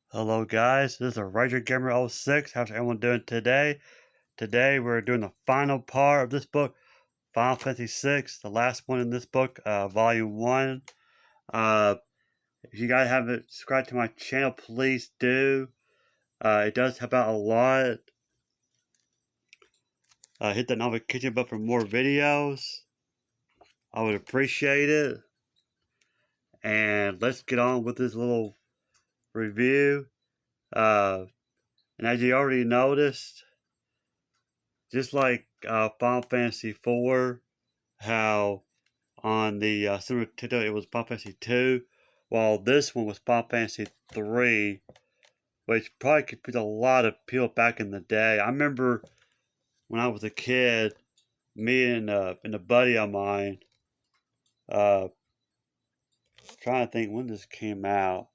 Hello guys, this is Ranger Gamer 06. How's everyone doing today? Today we're doing the final part of this book, Final Fantasy VI, the last one in this book, Volume 1. Uh, if you guys haven't subscribed to my channel, please do. It does help out a lot. Hit the notification button for more videos. I would appreciate it. And let's get on with this little review. And as you already noticed, just like Final Fantasy IV, how on the Super Nintendo it was Final Fantasy II, while this one was Final Fantasy III, which probably confused a lot of people back in the day. I remember when I was a kid, me and a buddy of mine, uh, trying to think when this came out,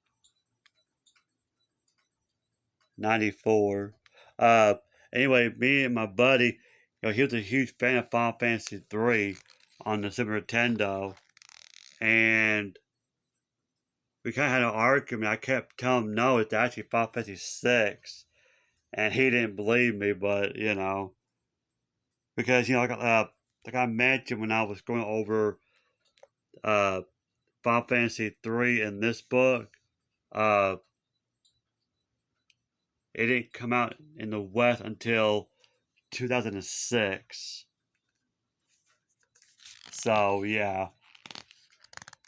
94. Uh, anyway, me and my buddy, he was a huge fan of Final Fantasy III on the Super Nintendo, and we kind of had an argument. I kept telling him, no, it's actually Final Fantasy VI. And he didn't believe me, but, because, like I mentioned when I was going over uh, Final Fantasy III in this book, uh, it didn't come out in the West until 2006. So, yeah.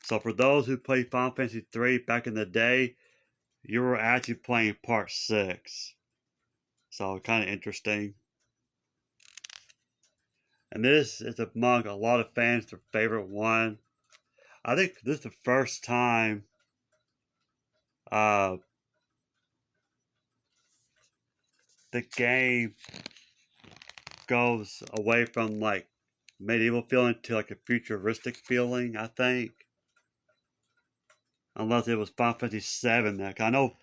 So, for those who played Final Fantasy III back in the day, you were actually playing Part 6. So, kind of interesting. And this is among a lot of fans their favorite one. I think this is the first time uh, the game goes away from like medieval feeling to like a futuristic feeling. I think, unless it was Final Fantasy VII. I know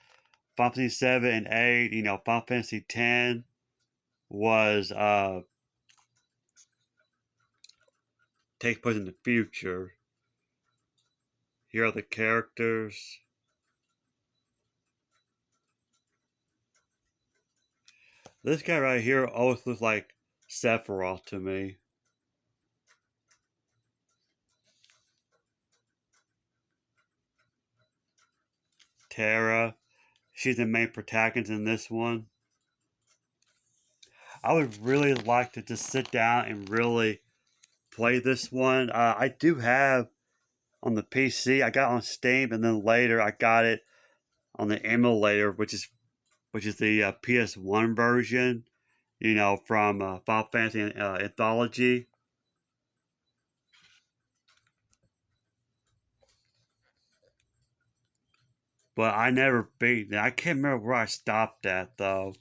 Final Fantasy VII and 8. Final Fantasy X was takes place in the future. Here are the characters. This guy right here always looks like Sephiroth to me. Terra, she's the main protagonist in this one. I would really like to just sit down and really play this one. I do have on the PC. I got it on Steam, and then later I got it on the emulator, which is the PS1 version. From Final Fantasy Anthology. But I never beat it. I can't remember where I stopped at though.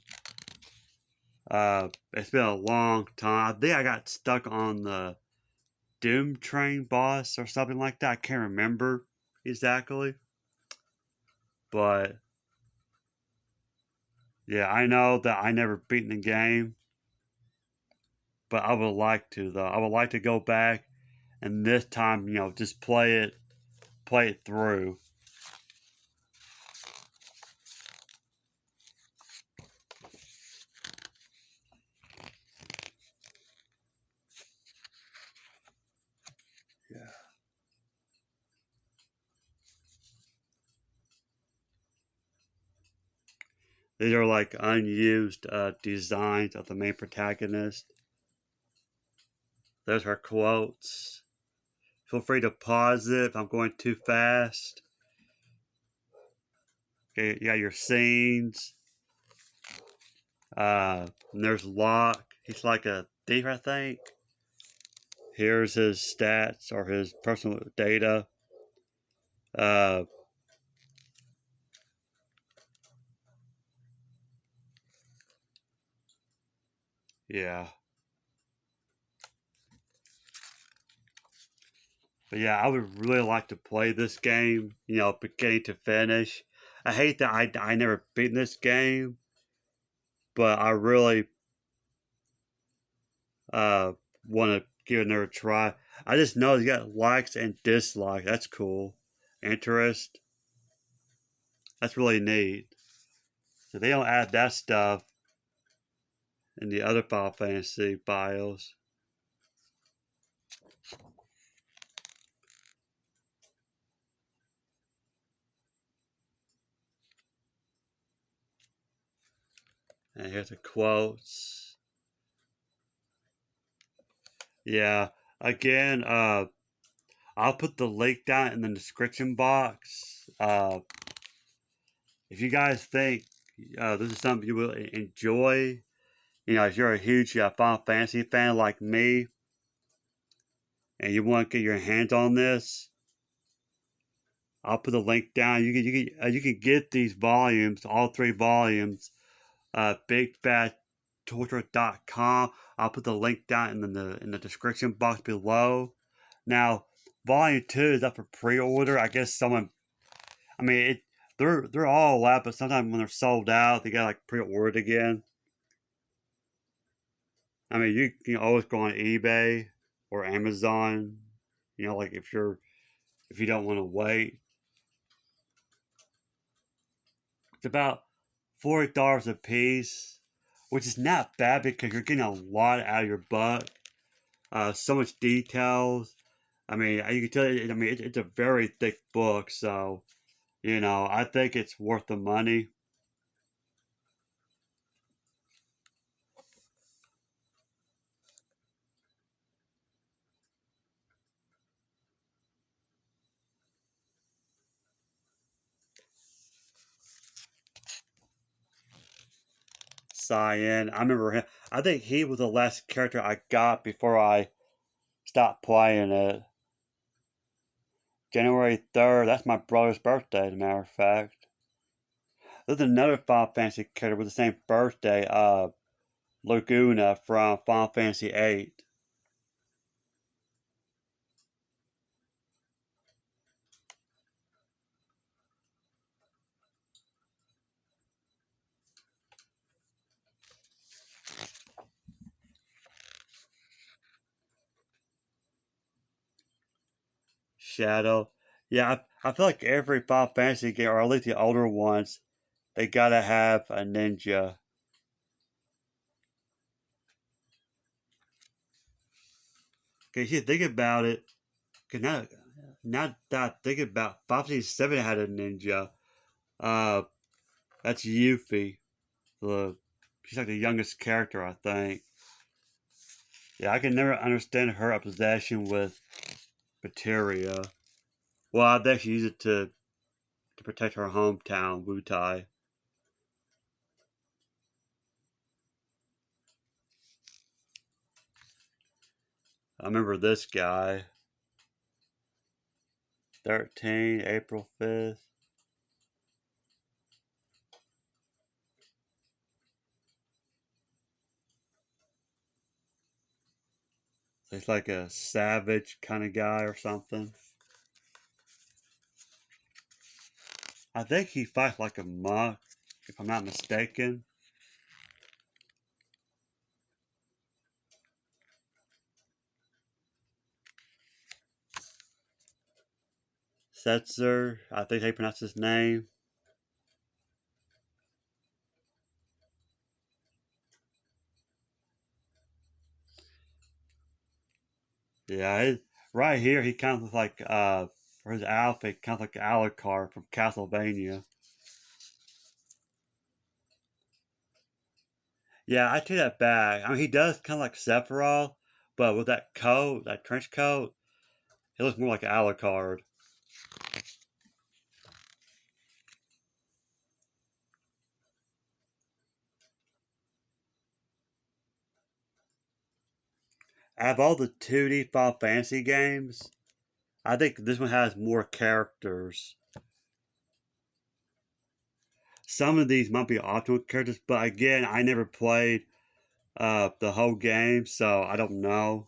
It's been a long time. I think I got stuck on the Doom Train boss or something like that. I can't remember exactly. But yeah, I know that I never beaten the game. But I would like to though. I would like to go back and this time, just play it through. Yeah. These are like unused designs of the main protagonist. There's her quotes. Feel free to pause it if I'm going too fast. Okay, you got your scenes. And there's Locke. He's like a thief, I think. Here's his stats or his personal data. Uh, yeah. But yeah, I would really like to play this game, beginning to finish. I hate that I never beaten this game, but I really uh, want to give it another try. I just know you got likes and dislikes. That's cool. Interest. That's really neat. So they don't add that stuff in the other Final Fantasy files. And here's the quotes. Yeah, again, I'll put the link down in the description box. If you guys think this is something you will enjoy, if you're a huge Final Fantasy fan like me, and you want to get your hands on this, I'll put a link down. You can get these volumes, all 3 volumes, bigbadtorture.com. I'll put the link down in the description box below. Now, volume 2 is up for pre-order. I guess someone, I mean, they're all out, but sometimes when they're sold out, they got like pre-ordered again. I mean, you can always go on eBay or Amazon. Like if you don't want to wait. It's about $40 a piece, which is not bad because you're getting a lot out of your buck. So much details. I mean, you can tell. I mean, it's a very thick book, so I think it's worth the money. Cyan. I remember him. I think he was the last character I got before I stopped playing it. January 3rd. That's my brother's birthday, as a matter of fact. There's another Final Fantasy character with the same birthday. Laguna from Final Fantasy 8. Shadow. Yeah, I feel like every Final Fantasy game, or at least the older ones, they gotta have a ninja. Cause you think about it, cause now that I think about Final Fantasy 7 had a ninja. Uh, that's Yuffie. The she's like the youngest character, I think. Yeah, I can never understand her obsession with materia. Well, I think she used it to protect her hometown, Wutai. I remember this guy. 13, April 5th. He's like a savage kind of guy or something. I think he fights like a monk, if I'm not mistaken. Setzer, I think they pronounce his name. Yeah, right here he kind of looks like for his outfit, kind of like Alucard from Castlevania. Yeah, I take that back. I mean, he does kind of like Sephiroth, but with that coat, that trench coat, he looks more like Alucard. Out of all the 2D Final Fantasy games, I think this one has more characters. Some of these might be optional characters, but again, I never played the whole game, so I don't know.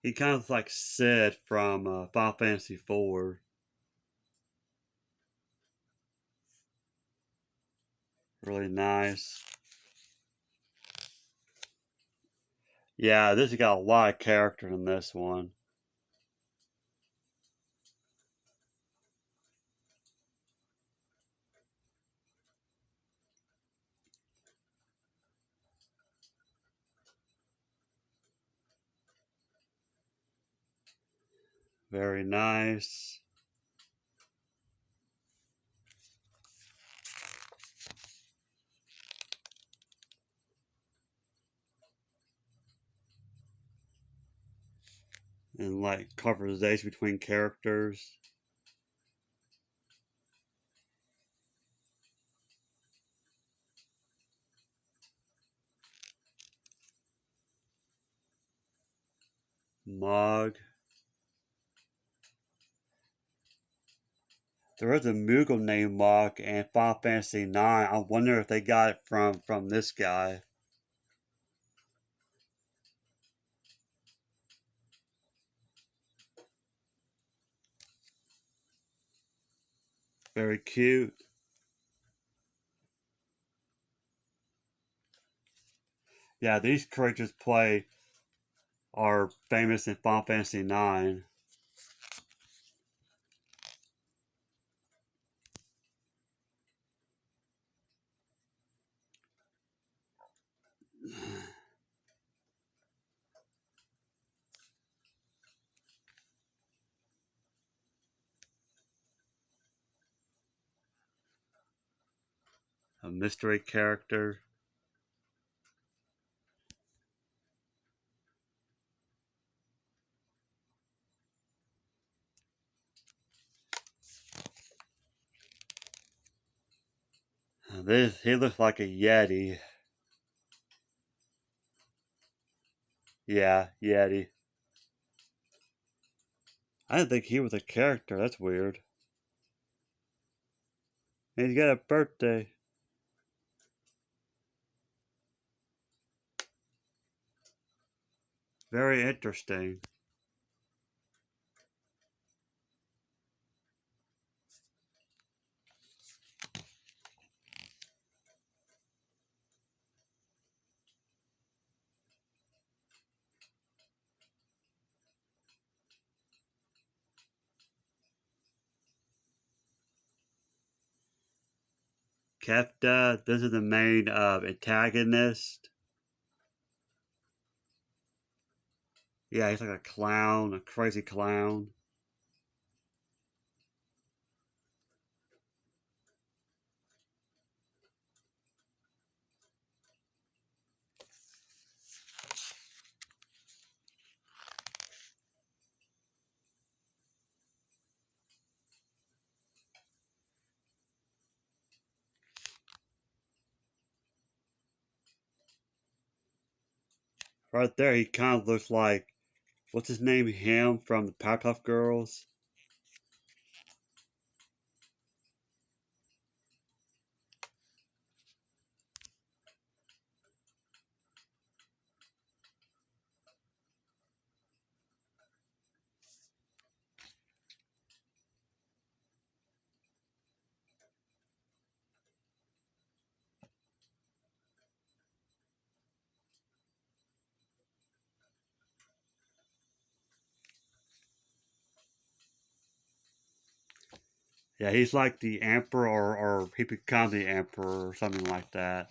He kind of like Sid from Final Fantasy 4. Really nice. Yeah, this has got a lot of character in this one. Very nice. And like conversation between characters. Mog. There is a Moogle named Mog in Final Fantasy IX. I wonder if they got it from this guy. Very cute. Yeah, these characters play are famous in Final Fantasy IX. A mystery character. This he looks like a Yeti. Yeah, Yeti. I didn't think he was a character. That's weird. And he's got a birthday. Very interesting. Kefta, this is the main antagonist. Yeah, he's like a clown, a crazy clown. Right there, he kind of looks like, what's his name? Him from the Powerpuff Girls. Yeah, he's like the Emperor, or he becomes the Emperor, or something like that.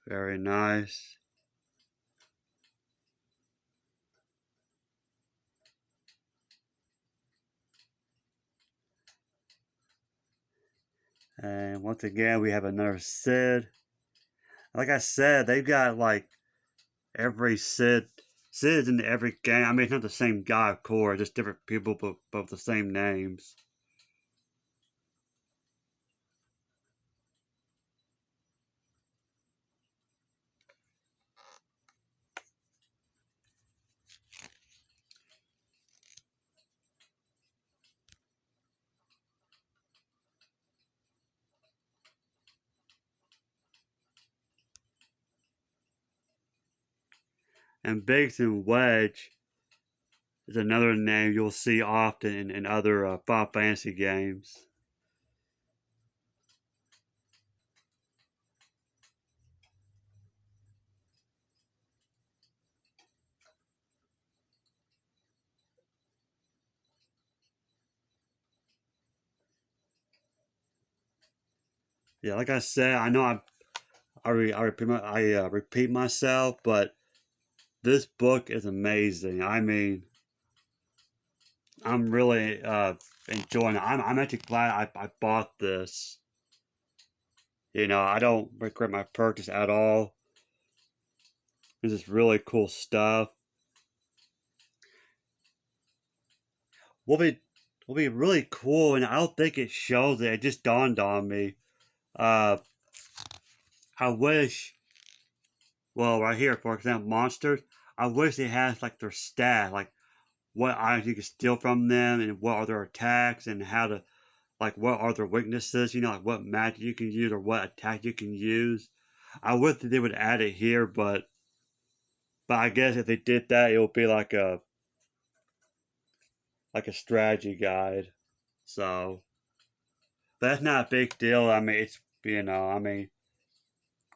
Very nice. And once again, we have another Sid. Like I said, they've got like every Sid's in every game. I mean, it's not the same guy, of course, just different people, but with the same names. And Biggs and Wedge is another name you'll see often in other Final Fantasy games. Yeah, like I said, I know I repeat myself, but this book is amazing. I mean, I'm really enjoying it. I'm actually glad I bought this. You know, I don't regret my purchase at all. This is really cool stuff. What be what be really cool, and I don't think it shows it. It just dawned on me. Uh, I wish, well, right here, for example, monsters. I wish it has like their stat, like what items you can steal from them, and what are their attacks, and how to like what are their weaknesses. You know, like what magic you can use or what attack you can use. I wish that they would add it here, but I guess if they did that, it would be like a strategy guide. So but that's not a big deal. I mean, it's I mean,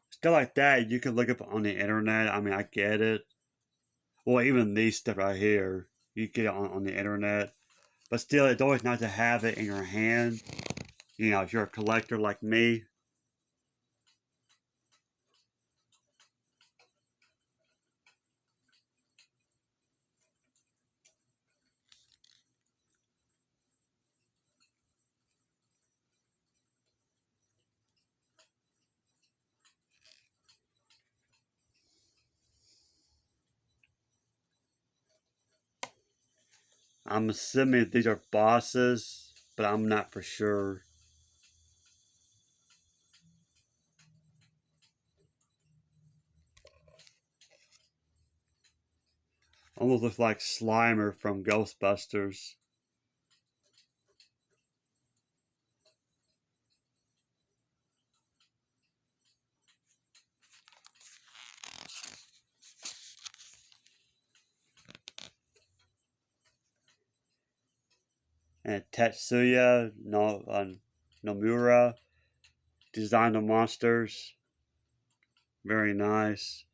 stuff like that you can look up on the internet. I mean, I get it. Well, even these stuff right here, you get it on the internet. But still, it's always nice to have it in your hand. You know, if you're a collector like me. I'm assuming these are bosses, but I'm not for sure. Almost looks like Slimer from Ghostbusters. And Tetsuya no, Nomura designed the monsters. Very nice.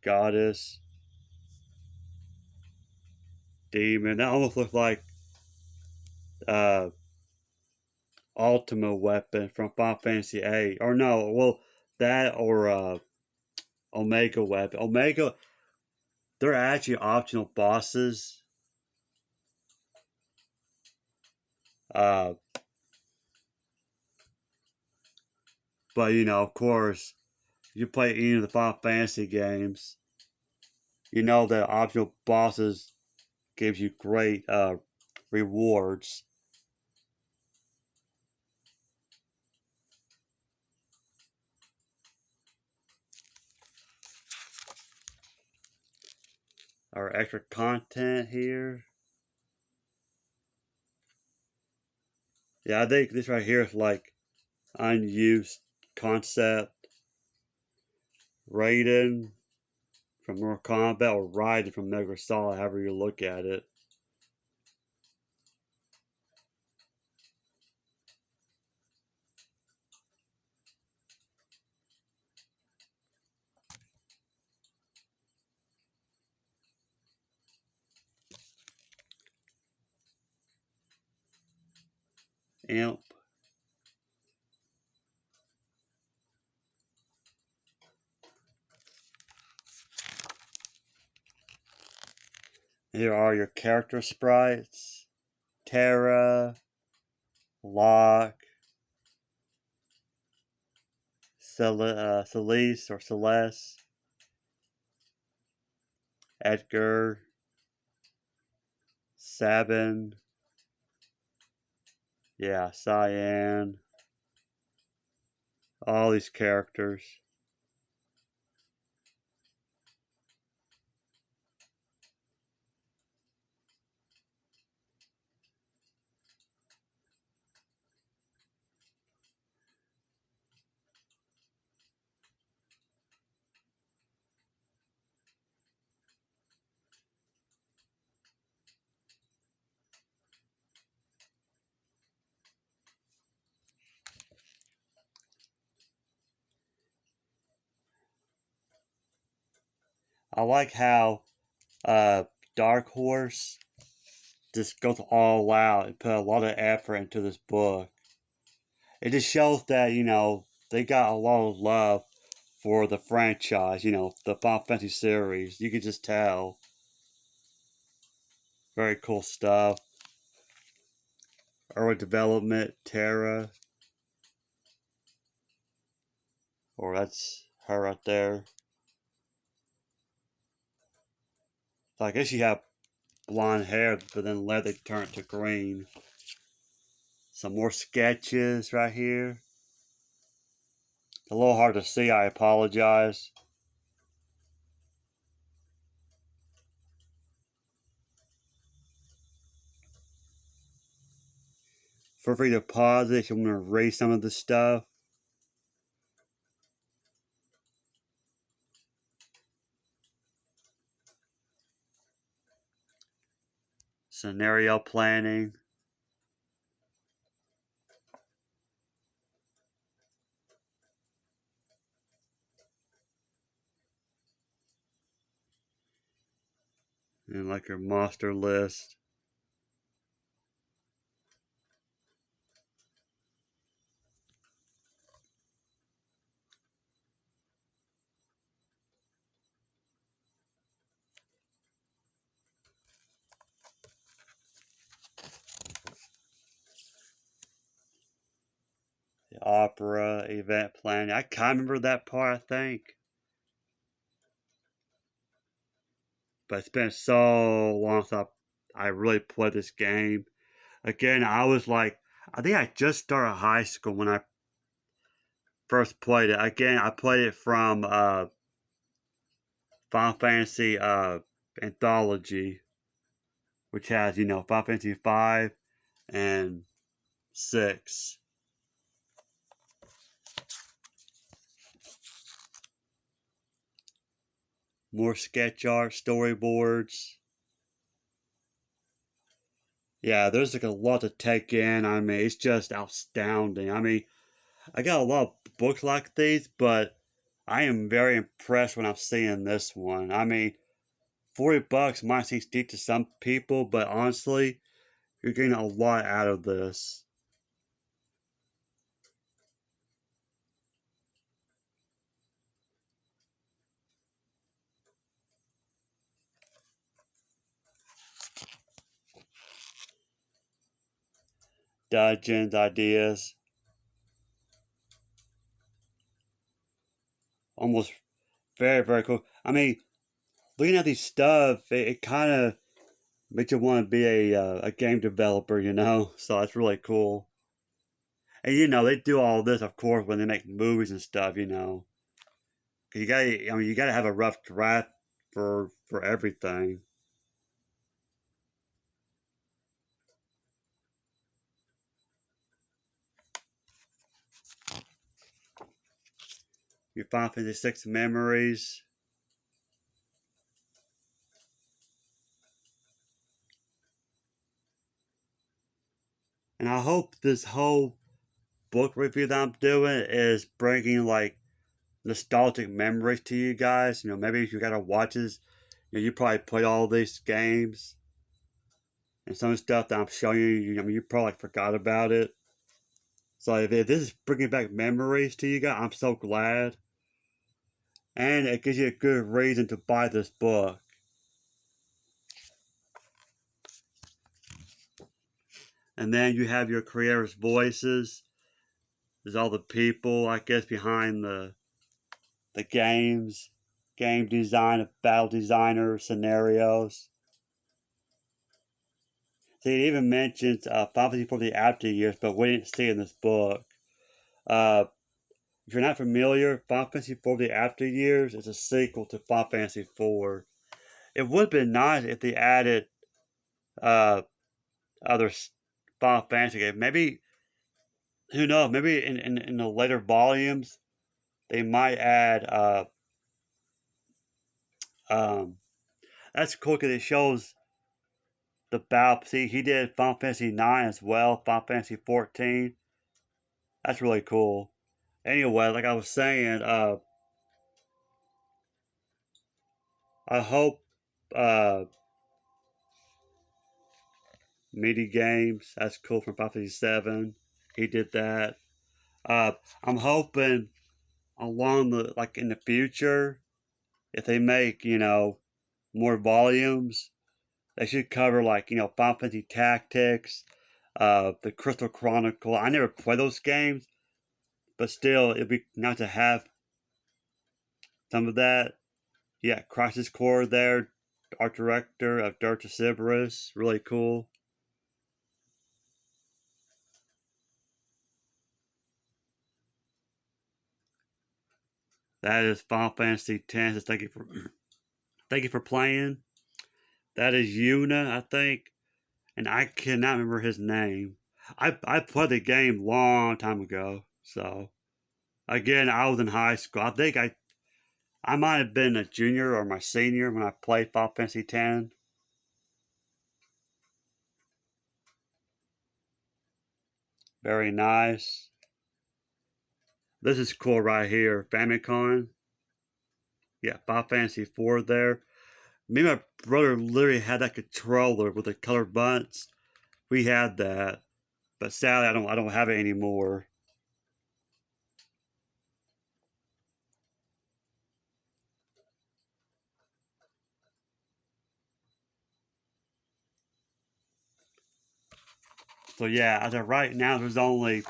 Goddess, demon. That almost looks like uh, Ultima weapon from Final Fantasy VIII. Or no, well, that or Omega weapon. Omega, they're actually optional bosses. Uh, but you know, of course, if you play any of the Final Fantasy games, you know that optional bosses gives you great rewards. Our extra content here. Yeah, I think this right here is like unused concept. Raiden from Mortal Kombat or Raiden from Metal Gear Solid, however you look at it. Imp. Here are your character sprites. Terra, Locke, Celeste or Celeste, Edgar, Sabin, yeah, Cyan, all these characters. I like how uh, Dark Horse just goes all out and put a lot of effort into this book. It just shows that, they got a lot of love for the franchise, the Final Fantasy series. You can just tell. Very cool stuff. Early development, Terra. Or that's her right there. So I guess she had blonde hair, but then later they turned it to green. Some more sketches right here. It's a little hard to see, I apologize. Feel free to pause it if you want to read some of the stuff. Scenario planning. And like your monster list. The opera, event planning. I can't remember that part, I think. But it's been so long since I really played this game. Again, I was like, I think I just started high school when I first played it. Again, I played it from Final Fantasy Anthology, which has, Final Fantasy 5 and 6. More sketch art, storyboards. Yeah, there's like a lot to take in. I mean, it's just astounding. I mean, I got a lot of books like these, but I am very impressed when I'm seeing this one. I mean, $40 might seem steep to some people, but honestly, you're getting a lot out of this. Dungeons, ideas, almost very, very cool. I mean, looking at these stuff, it kind of makes you want to be a game developer, So that's really cool. And they do all this, of course, when they make movies and stuff. 'Cause you gotta have a rough draft for everything. Your Final Fantasy 6 memories. And I hope this whole book review that I'm doing is bringing like nostalgic memories to you guys. Maybe if you gotta watch this, you probably played all these games and some stuff that I'm showing you. You probably forgot about it. So if this is bringing back memories to you guys, I'm so glad. And it gives you a good reason to buy this book. And then you have your creators' voices. There's all the people, I guess, behind the games, game design, battle designer, scenarios. See, it even mentions Final Fantasy for the after years, but we didn't see in this book. Uh, if you're not familiar, Final Fantasy for the after years is a sequel to Final Fantasy 4. It would have been nice if they added uh, other Final Fantasy games. Maybe, who knows, maybe in the later volumes, they might add um, that's cool because it shows the battle. See, he did Final Fantasy 9 as well, Final Fantasy 14. That's really cool. Anyway, like I was saying, I hope uh, Meaty Games, that's cool from 557. He did that. I'm hoping along the like in the future, if they make more volumes, they should cover like Final Fantasy Tactics, the Crystal Chronicle. I never play those games, but still, it'd be nice to have some of that. Yeah, Crisis Core there, art director of Dirk Cerberus, really cool. That is Final Fantasy X. So thank you for playing. That is Yuna, I think, and I cannot remember his name. I played the game long time ago, so again I was in high school. I think I might have been a junior or my senior when I played Final Fantasy X. Very nice. This is cool right here. Famicom. Yeah, Final Fantasy 4 there. Me and my brother literally had that controller with the colored buttons. We had that, but sadly I don't have it anymore. So yeah, as of right now, there's only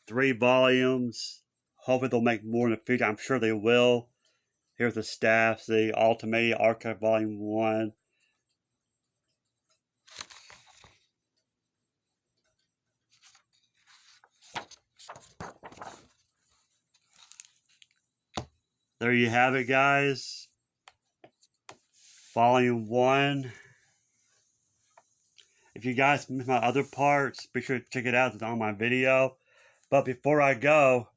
3 volumes. Hopefully they'll make more in the future. I'm sure they will. Here's the staff. See, Ultimania Archive Volume 1. There you have it, guys. Volume 1. If you guys missed my other parts, be sure to check it out. It's on my video. But before I go,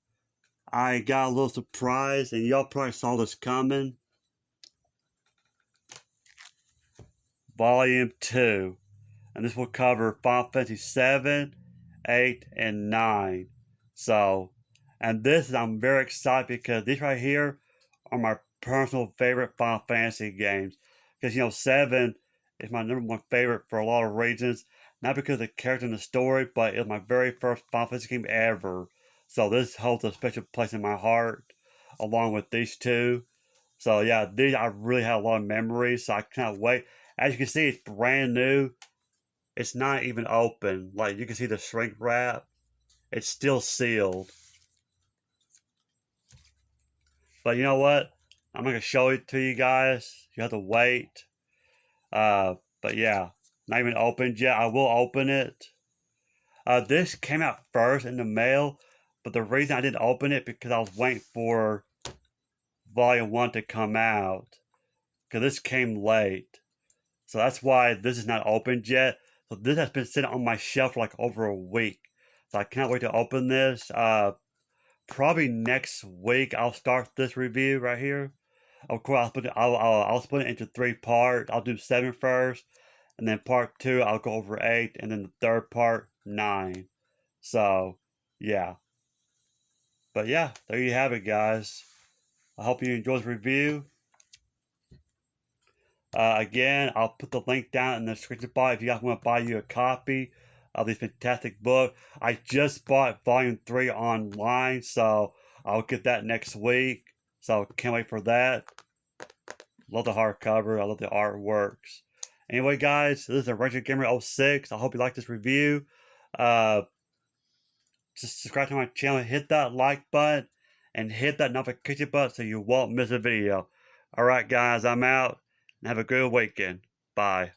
I got a little surprise, and y'all probably saw this coming. Volume 2. And this will cover Final Fantasy 7, 8, and 9. So, and this I'm very excited because these right here are my personal favorite Final Fantasy games. Because 7 is my #1 favorite for a lot of reasons. Not because of the character and the story, but it's my very first Final Fantasy game ever. So this holds a special place in my heart, along with these two. So yeah, these I really have a lot of memories. So I cannot wait. As you can see, it's brand new. It's not even open. Like you can see the shrink wrap. It's still sealed. But you know what? I'm gonna show it to you guys. You have to wait. But yeah, not even opened yet. I will open it. This came out first in the mail, but the reason I didn't open it because I was waiting for Volume 1 to come out. Because this came late. So that's why this is not opened yet. So this has been sitting on my shelf for like over a week. So I can't wait to open this. Probably next week I'll start this review right here. Of course, I'll split it into 3 parts. I'll do 7 first, and then part 2 I'll go over 8, and then the third part 9. So yeah, but yeah, there you have it, guys. I hope you enjoyed the review. Again, I'll put the link down in the description box if you guys want to buy you a copy of this fantastic book. I just bought Volume 3 online, so I'll get that next week. So can't wait for that. Love the hardcover. I love the artworks. Anyway, guys, this is a Retro Gamer 06. I hope you like this review. Uh, just subscribe to my channel, hit that like button, and hit that notification button so you won't miss a video. Alright, guys, I'm out, and have a good weekend. Bye.